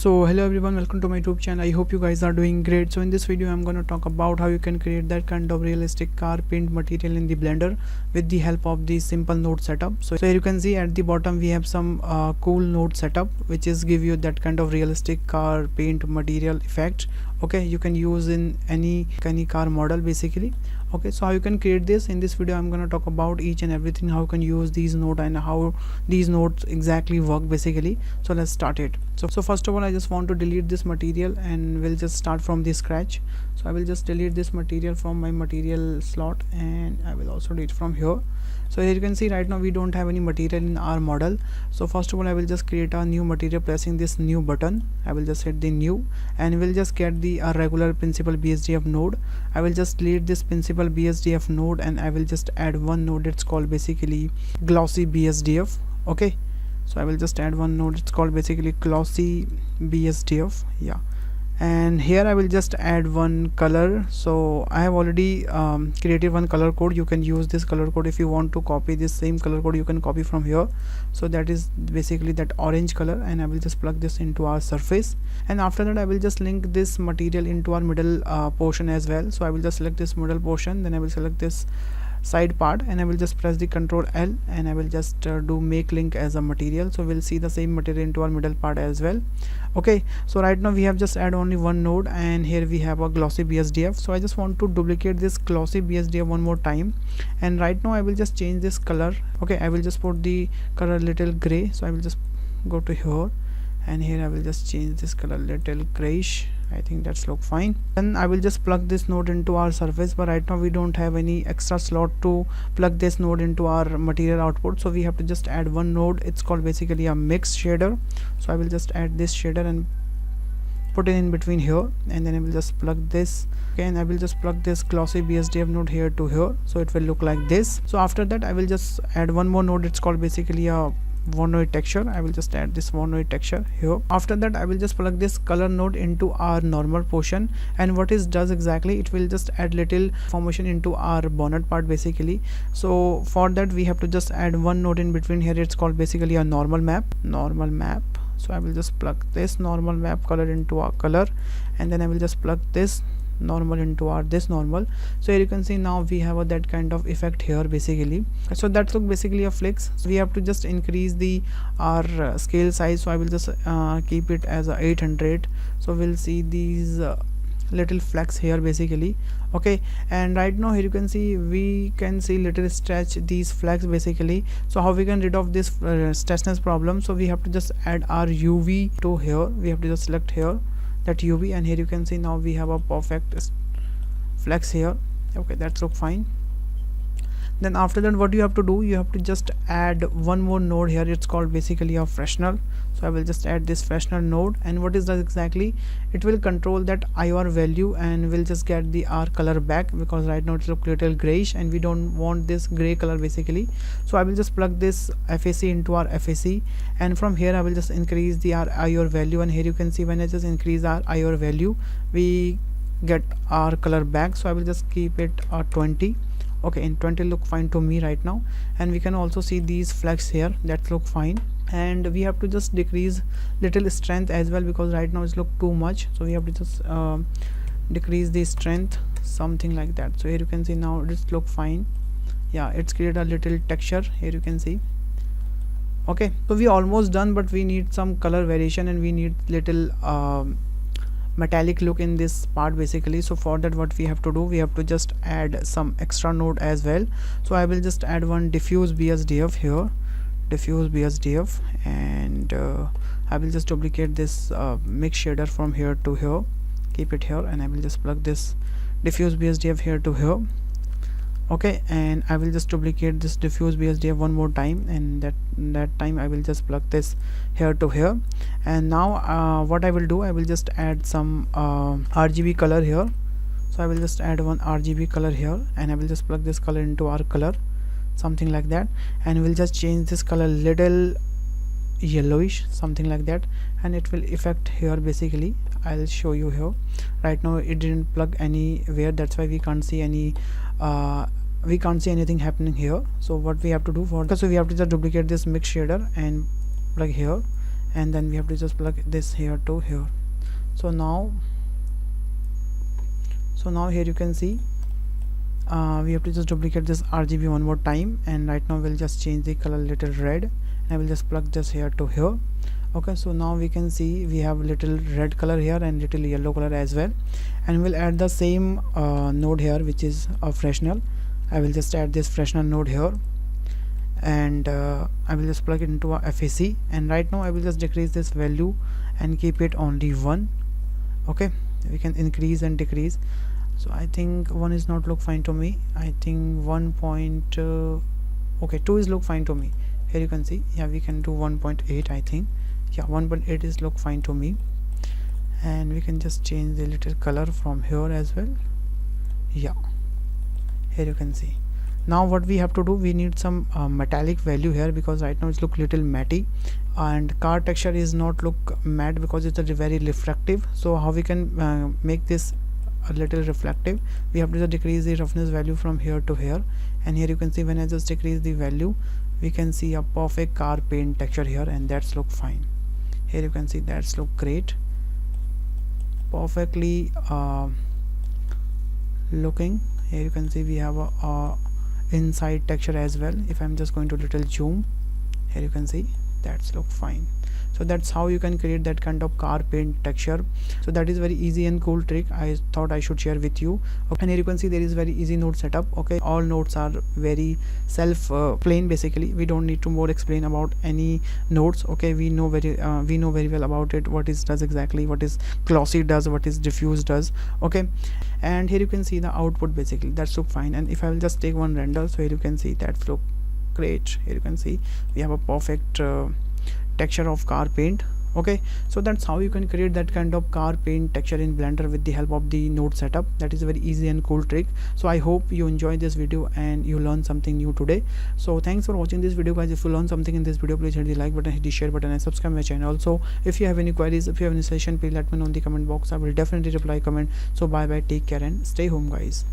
So hello everyone, welcome to my YouTube channel. I hope you guys are doing great. So in this video I'm going to talk about how you can create that kind of realistic car paint material in the Blender with the help of the simple node setup. So here you can see at the bottom we have some cool node setup which is give you that kind of realistic car paint material effect. Okay, you can use in any car model basically. Okay, so how you can create this in this video I'm going to talk about each and everything, how you can use these nodes and how these nodes exactly work basically. So let's start it. So first of all I just want to delete this material and we'll just start from the scratch. So I will just delete this material from my material slot and I will also delete from here. So here you can see right now we don't have any material in our model. So first of all I will just create a new material pressing this new button. I will just hit the new and we'll just get the regular principal BSDF node. I will just delete this principal BSDF node and I will just add one node. It's called basically glossy BSDF. Okay, so I will just add one node. It's called basically glossy BSDF. Yeah, and here I will just add one color. So I have already created one color code. You can use this color code. If you want to copy this same color code you can copy from here. So that is basically that orange color and I will just plug this into our surface, and after that I will just link this material into our middle portion as well. So I will just select this middle portion, then I will select this side part and I will just press the Ctrl L and I will just do make link as a material. So we'll see the same material into our middle part as well. Okay, so right now we have just add only one node and here we have a glossy BSDF. So I just want to duplicate this glossy BSDF one more time, and right now I will just change this color. Okay, I will just put the color little gray. So I will just go to here and here I will just change this color little grayish. I think that's look fine. Then I will just plug this node into our surface, but right now we don't have any extra slot to plug this node into our material output, so we have to just add one node. It's called basically a mix shader. So I will just add this shader and put it in between here, and then I will just plug this. Okay, and I will just plug this glossy BSDF node here to here, so it will look like this. So after that I will just add one more node. It's called basically a Vonoid texture. I will just add this Vonoid texture here. After that I will just plug this color node into our normal portion, and what it does exactly, it will just add little formation into our bonnet part basically. So for that we have to just add one node in between here. It's called basically a normal map. So I will just plug this normal map color into our color, and then I will just plug this normal into our this normal. So here you can see now we have that kind of effect here basically. So that's look basically a flex. So we have to just increase the our scale size. So I will just keep it as a 800. So we'll see these little flex here basically. Okay, and right now here you can see we can see little stretch these flex basically. So how we can rid of this stretchness problem? So we have to just add our UV to here. We have to just select here that UV, and here you can see now we have a perfect flex here. Okay, that's look fine. Then after that what you have to do, you have to just add one more node here. It's called basically a freshener. So I will just add this freshener node, and what is that exactly, it will control that IR value and we'll just get the R color back, because right now it's look little grayish and we don't want this gray color basically. So I will just plug this FAC into our FAC, and from here I will just increase the our IR value, and here you can see when I just increase our IR value we get our color back. So I will just keep it 20. Okay, in 20 look fine to me right now, and we can also see these flex here that look fine. And we have to just decrease little strength as well, because right now it's look too much. So we have to just decrease the strength, something like that. So here you can see now it's look fine. Yeah, it's created a little texture here you can see. Okay, so we almost done, but we need some color variation and we need little metallic look in this part basically. So for that what we have to do, we have to just add some extra node as well. So I will just add one diffuse BSDF here, diffuse BSDF, and I will just duplicate this mix shader from here to here, keep it here, and I will just plug this diffuse BSDF here to here. Okay, and I will just duplicate this diffuse BSDF one more time, and that time I will just plug this here to here. And now what I will do, I will just add some RGB color here. So I will just add one RGB color here, and I will just plug this color into our color, something like that, and we'll just change this color little yellowish, something like that, and it will affect here basically. I'll show you here. Right now it didn't plug anywhere, that's why we can't see any anything happening here. So what we have to do for that, so we have to just duplicate this mix shader and plug here, and then we have to just plug this here to here. So now here you can see we have to just duplicate this RGB one more time, and right now we'll just change the color little red, and I will just plug this here to here. Okay, so now we can see we have little red color here and little yellow color as well, and we'll add the same node here, which is a Fresnel. I will just add this Fresnel node here, and I will just plug it into a FEC, and right now I will just decrease this value and keep it only 1. Okay, we can increase and decrease. So I think 1 is not look fine to me. I think 2 is look fine to me. Here you can see, yeah, we can do 1.8. I think, yeah, 1.8 is look fine to me, and we can just change the little color from here as well. Yeah, here you can see. Now what we have to do, we need some metallic value here, because right now it's look little matty, and car texture is not look matte because it's a very reflective. So how we can make this a little reflective? We have to just decrease the roughness value from here to here, and here you can see when I just decrease the value, we can see a perfect car paint texture here, and that's look fine. Here you can see that's look great, perfectly looking. Here you can see we have a inside texture as well. If I'm just going to little zoom, here you can see that's look fine. So that's how you can create that kind of car paint texture. So that is very easy and cool trick I thought I should share with you. Okay, and here you can see there is very easy node setup. Okay, all nodes are very self plain. Basically we don't need to more explain about any nodes. Okay, we know very well about it, what is does exactly, what is glossy does, what is diffuse does. Okay, and here you can see the output. Basically that's look fine. And if I will just take one render, so here you can see that's look great. Here you can see we have a perfect texture of car paint. Okay, so that's how you can create that kind of car paint texture in Blender with the help of the node setup. That is a very easy and cool trick. So I hope you enjoyed this video and you learned something new today. So thanks for watching this video, guys. If you learned something in this video, please hit the like button, hit the share button, and subscribe my channel. Also, if you have any queries, if you have any suggestion, please let me know in the comment box. I will definitely reply comment. So bye bye, take care and stay home, guys.